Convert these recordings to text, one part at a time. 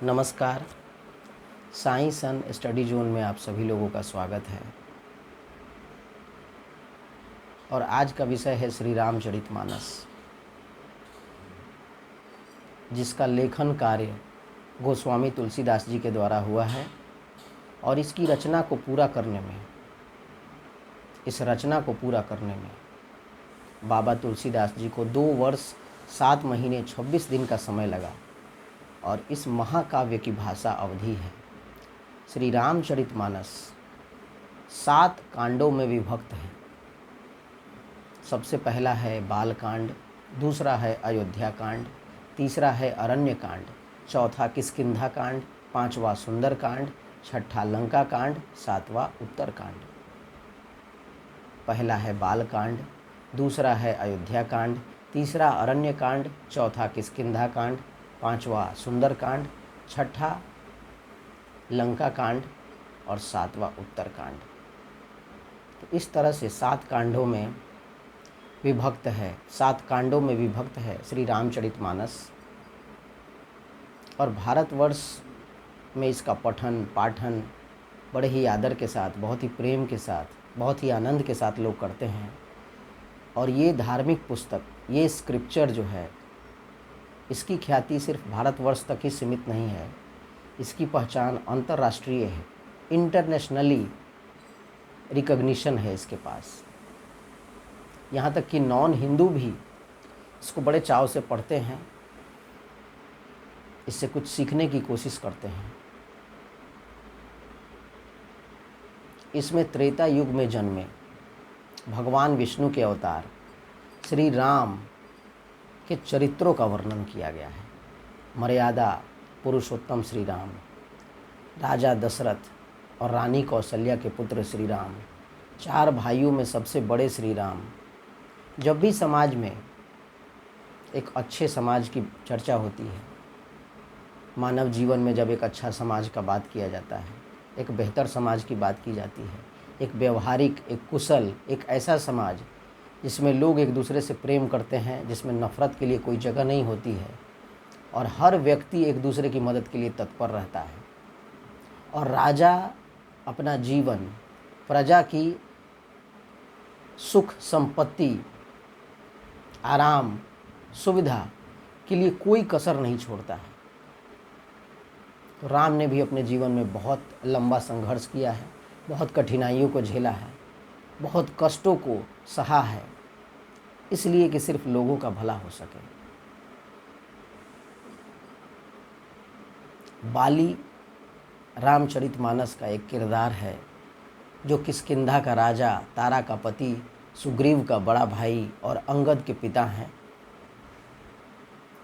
नमस्कार। Science and study zone में आप सभी लोगों का स्वागत है। और आज का विषय है श्री रामचरितमानस, जिसका लेखन कार्य गोस्वामी तुलसीदास जी के द्वारा हुआ है। और इसकी रचना को पूरा करने में, बाबा तुलसीदास जी को 2 वर्ष 7 महीने 26 दिन का समय लगा। और इस महाकाव्य की भाषा अवधी है। श्री रामचरितमानस 7 कांडों में विभक्त है। सबसे पहला है बालकांड, दूसरा है अयोध्या कांड, तीसरा है अरण्य कांड, चौथा किष्किंधा कांड, पांचवा सुंदर कांड, छठा लंका कांड, सातवां उत्तर कांड। पहला है बालकांड, दूसरा है अयोध्या कांड, तीसरा अरण्य कांड, चौथा किष्किंधा कांड, पांचवा सुंदर कांड, छठा लंका कांड और सातवां उत्तर कांड। तो इस तरह से 7 कांडों में विभक्त है, 7 कांडों में विभक्त है श्री रामचरितमानस। और भारतवर्ष में इसका पठन पाठन बड़े ही आदर के साथ, बहुत ही प्रेम के साथ, बहुत ही आनंद के साथ लोग करते हैं। और ये धार्मिक पुस्तक, ये स्क्रिप्चर जो है, इसकी ख्याति सिर्फ भारतवर्ष तक ही सीमित नहीं है। इसकी पहचान अंतर्राष्ट्रीय है, इंटरनेशनली रिकॉग्निशन है इसके पास। यहाँ तक कि नॉन हिंदू भी इसको बड़े चाव से पढ़ते हैं, इससे कुछ सीखने की कोशिश करते हैं। इसमें त्रेता युग में जन्मे भगवान विष्णु के अवतार श्री राम के चरित्रों का वर्णन किया गया है। मर्यादा पुरुषोत्तम श्री राम, राजा दशरथ और रानी कौशल्या के पुत्र श्री राम, 4 भाइयों में सबसे बड़े श्री राम। जब भी समाज में एक अच्छे समाज की चर्चा होती है, मानव जीवन में जब एक अच्छा समाज का बात किया जाता है, एक बेहतर समाज की बात की जाती है, एक व्यवहारिक, एक कुशल, एक ऐसा समाज जिसमें लोग एक दूसरे से प्रेम करते हैं, जिसमें नफ़रत के लिए कोई जगह नहीं होती है और हर व्यक्ति एक दूसरे की मदद के लिए तत्पर रहता है। और राजा अपना जीवन प्रजा की सुख संपत्ति, आराम, सुविधा के लिए कोई कसर नहीं छोड़ता है। तो राम ने भी अपने जीवन में बहुत लंबा संघर्ष किया है, बहुत कठिनाइयों को झेला है, बहुत कष्टों को सहा है, इसलिए कि सिर्फ लोगों का भला हो सके। बाली रामचरितमानस का एक किरदार है, जो किष्किंधा का राजा, तारा का पति, सुग्रीव का बड़ा भाई और अंगद के पिता हैं।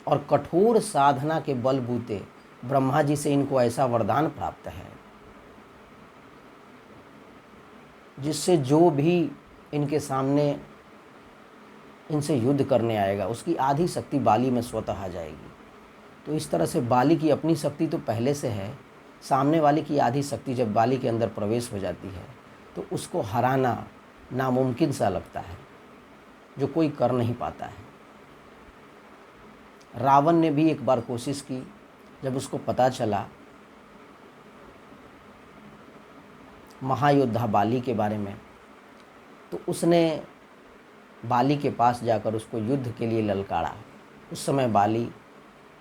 और कठोर साधना के बलबूते ब्रह्मा जी से इनको ऐसा वरदान प्राप्त है, जिससे जो भी इनके सामने इनसे युद्ध करने आएगा, उसकी आधी शक्ति बाली में स्वतः आ जाएगी। तो इस तरह से बाली की अपनी शक्ति तो पहले से है, सामने वाले की आधी शक्ति जब बाली के अंदर प्रवेश हो जाती है तो उसको हराना नामुमकिन सा लगता है, जो कोई कर नहीं पाता है। रावण ने भी एक बार कोशिश की, जब उसको पता चला महायोद्धा बाली के बारे में, तो उसने बाली के पास जाकर उसको युद्ध के लिए ललकारा। उस समय बाली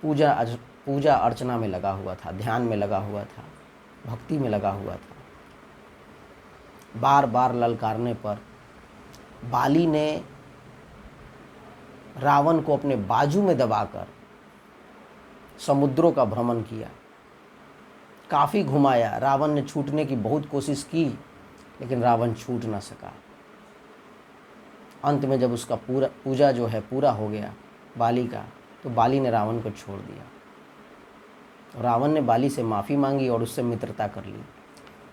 पूजा अर्चना में लगा हुआ था, ध्यान में लगा हुआ था, भक्ति में लगा हुआ था। बार बार ललकारने पर बाली ने रावण को अपने बाजू में दबाकर समुद्रों का भ्रमण किया, काफ़ी घुमाया। रावण ने छूटने की बहुत कोशिश की, लेकिन रावण छूट ना सका। अंत में जब उसका पूजा जो है पूरा हो गया बाली का, तो बाली ने रावण को छोड़ दिया। रावण ने बाली से माफ़ी मांगी और उससे मित्रता कर ली।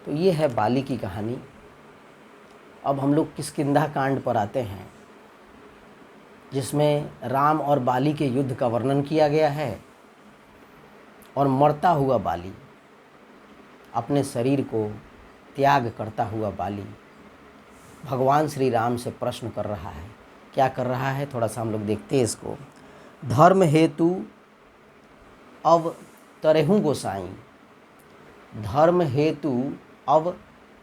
तो ये है बाली की कहानी। अब हम लोग किष्किंधा कांड पर आते हैं, जिसमें राम और बाली के युद्ध का वर्णन किया गया है। और मरता हुआ बाली, अपने शरीर को त्याग करता हुआ बाली भगवान श्री राम से प्रश्न कर रहा है। क्या कर रहा है, थोड़ा सा हम लोग देखते हैं इसको। धर्म हेतु अब तरहूँ गोसाई, धर्म हेतु अब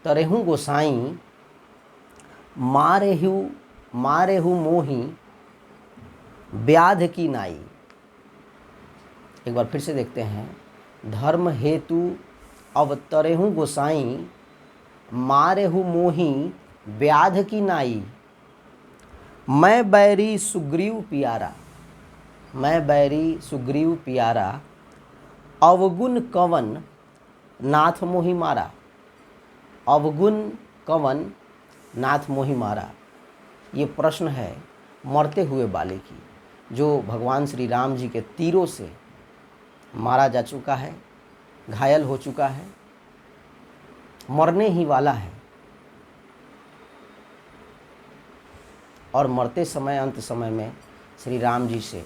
तरहूँ गोसाई, मारेहु मोही व्याध की नाई। एक बार फिर से देखते हैं। धर्म हेतु अब तरहूँ गोसाई, मारेहु मोही व्याध की नाई। मैं बैरी सुग्रीव पियारा, मैं बैरी सुग्रीव पियारा, अवगुण कवन नाथ मोहि मारा। अवगुण कवन नाथ मोहि मारा, ये प्रश्न है मरते हुए बाली की, जो भगवान श्री राम जी के तीरों से मारा जा चुका है, घायल हो चुका है, मरने ही वाला है। और मरते समय, अंत समय में श्री राम जी से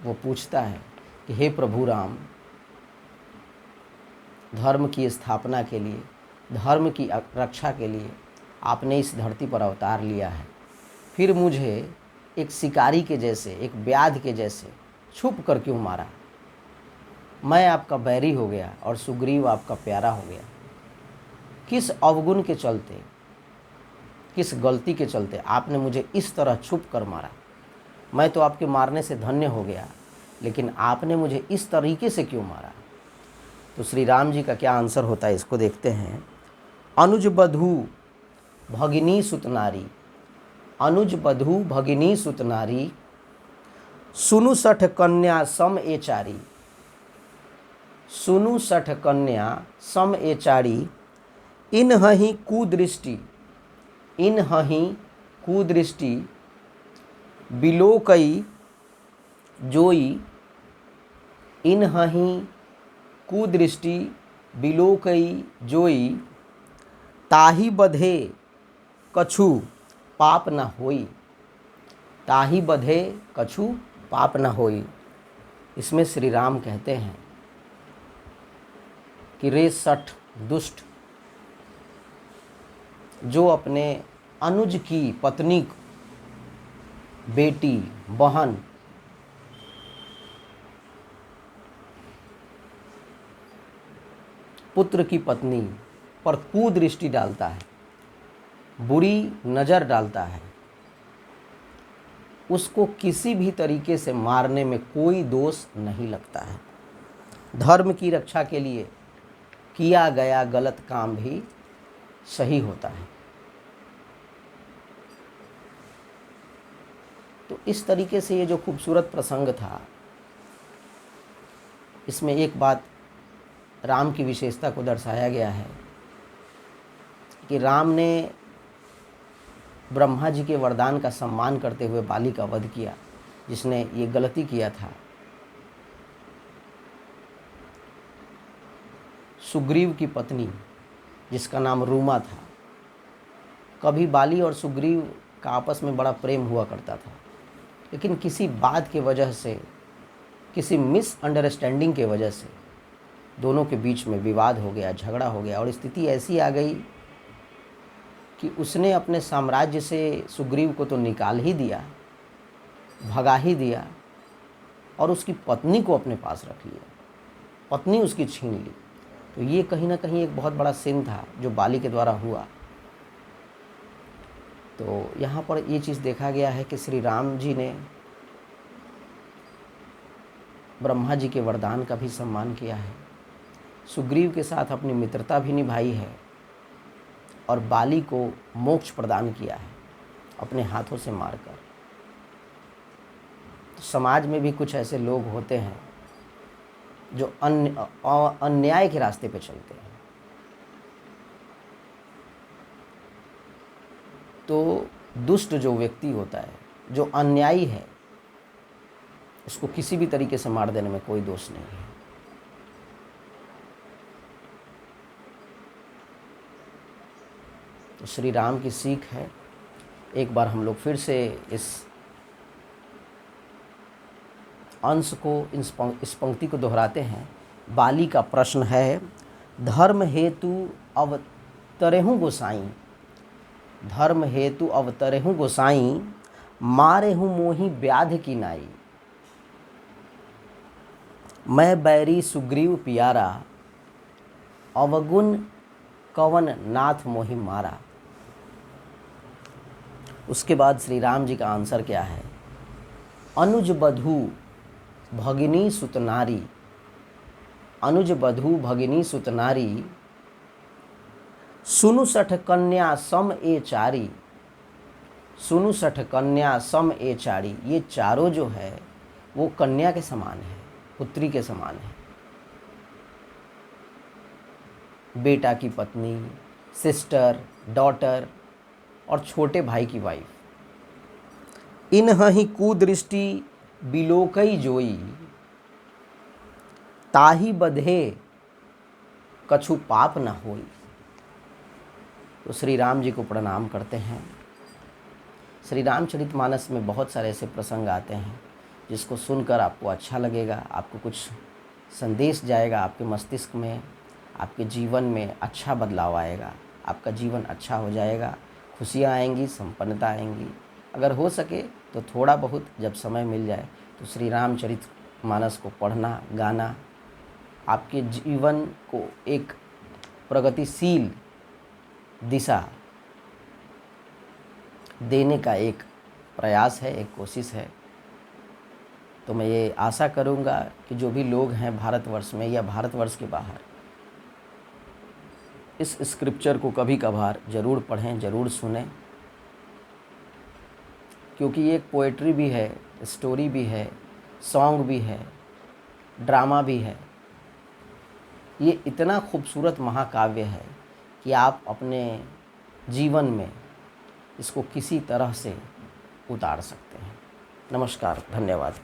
वो पूछता है कि हे प्रभु राम, धर्म की स्थापना के लिए, धर्म की रक्षा के लिए आपने इस धरती पर अवतार लिया है, फिर मुझे एक शिकारी के जैसे, एक व्याध के जैसे छुप कर क्यों मारा। मैं आपका बैरी हो गया और सुग्रीव आपका प्यारा हो गया। किस अवगुण के चलते, किस गलती के चलते आपने मुझे इस तरह छुप कर मारा। मैं तो आपके मारने से धन्य हो गया, लेकिन आपने मुझे इस तरीके से क्यों मारा। तो श्री राम जी का क्या आंसर होता है, इसको देखते हैं। अनुज बधू भगिनी सुतनारी, अनुज बधू भगिनी सुतनारी, सुनु सठ कन्या सम एचारी। सुनु सठ कन्या सम एचारी, इन हही कुदृष्टि, इन हही कुदृष्टि, बिलोकई जोई। इन हही कुदृष्टि बिलोकई जोई, ताही बधे कछु पाप न होई। ताही बधे कछु पाप न होई। इसमें श्री राम कहते हैं कि रे सठ दुष्ट, जो अपने अनुज की पत्नी, बेटी, बहन, पुत्र की पत्नी पर कुदृष्टि डालता है, बुरी नज़र डालता है, उसको किसी भी तरीके से मारने में कोई दोष नहीं लगता है। धर्म की रक्षा के लिए किया गया गलत काम भी सही होता है। तो इस तरीके से ये जो खूबसूरत प्रसंग था, इसमें एक बात राम की विशेषता को दर्शाया गया है कि राम ने ब्रह्मा जी के वरदान का सम्मान करते हुए बाली का वध किया, जिसने ये गलती किया था। सुग्रीव की पत्नी, जिसका नाम रूमा था, कभी बाली और सुग्रीव का आपस में बड़ा प्रेम हुआ करता था, लेकिन किसी बात के वजह से, किसी मिसअंडरस्टैंडिंग के वजह से दोनों के बीच में विवाद हो गया, झगड़ा हो गया, और स्थिति ऐसी आ गई कि उसने अपने साम्राज्य से सुग्रीव को तो निकाल ही दिया, भगा ही दिया, और उसकी पत्नी को अपने पास रख लिया, पत्नी उसकी छीन ली। तो ये कहीं ना कहीं एक बहुत बड़ा सिन था जो बाली के द्वारा हुआ। तो यहाँ पर ये चीज़ देखा गया है कि श्री राम जी ने ब्रह्मा जी के वरदान का भी सम्मान किया है, सुग्रीव के साथ अपनी मित्रता भी निभाई है, और बाली को मोक्ष प्रदान किया है अपने हाथों से मारकर। तो समाज में भी कुछ ऐसे लोग होते हैं जो अन्याय के रास्ते पे चलते हैं। तो दुष्ट जो व्यक्ति होता है, जो अन्यायी है, उसको किसी भी तरीके से मार देने में कोई दोष नहीं है। तो श्री राम की सीख है। एक बार हम लोग फिर से इस अंश को, इस पंक्ति को दोहराते हैं। बाली का प्रश्न है, धर्म हेतु अवतरेहूँ गोसाई, धर्म हेतु अवतरेहूँ गोसाई, मारेहूँ मोहि व्याध की नाई। मैं बैरी सुग्रीव पियारा, अवगुण कवन नाथ मोहि मारा। उसके बाद श्री राम जी का आंसर क्या है? अनुज बधू भगिनी सुतनारी, अनुज बधू भगिनी सुतनारी, सुनु सठ कन्या सम ए चारी, सुनु सठ कन्या सम ए चारी। ये चारों जो है वो कन्या के समान है, पुत्री के समान है। बेटा की पत्नी, सिस्टर, डॉटर और छोटे भाई की वाइफ। इन्हहि कुदृष्टि बिलोकई जोई, ताही बधे कछु पाप न होई। तो श्री राम जी को प्रणाम करते हैं। श्री रामचरितमानस में बहुत सारे ऐसे प्रसंग आते हैं जिसको सुनकर आपको अच्छा लगेगा, आपको कुछ संदेश जाएगा आपके मस्तिष्क में, आपके जीवन में अच्छा बदलाव आएगा, आपका जीवन अच्छा हो जाएगा, खुशियाँ आएंगी, संपन्नता आएंगी। अगर हो सके तो थोड़ा बहुत जब समय मिल जाए तो श्री रामचरितमानस को पढ़ना, गाना आपके जीवन को एक प्रगतिशील दिशा देने का एक प्रयास है, एक कोशिश है। तो मैं ये आशा करूँगा कि जो भी लोग हैं भारतवर्ष में या भारतवर्ष के बाहर, इस स्क्रिप्चर को कभी कभार ज़रूर पढ़ें, ज़रूर सुनें, क्योंकि ये एक पोएट्री भी है, स्टोरी भी है, सॉन्ग भी है, ड्रामा भी है। ये इतना खूबसूरत महाकाव्य है कि आप अपने जीवन में इसको किसी तरह से उतार सकते हैं। नमस्कार, धन्यवाद।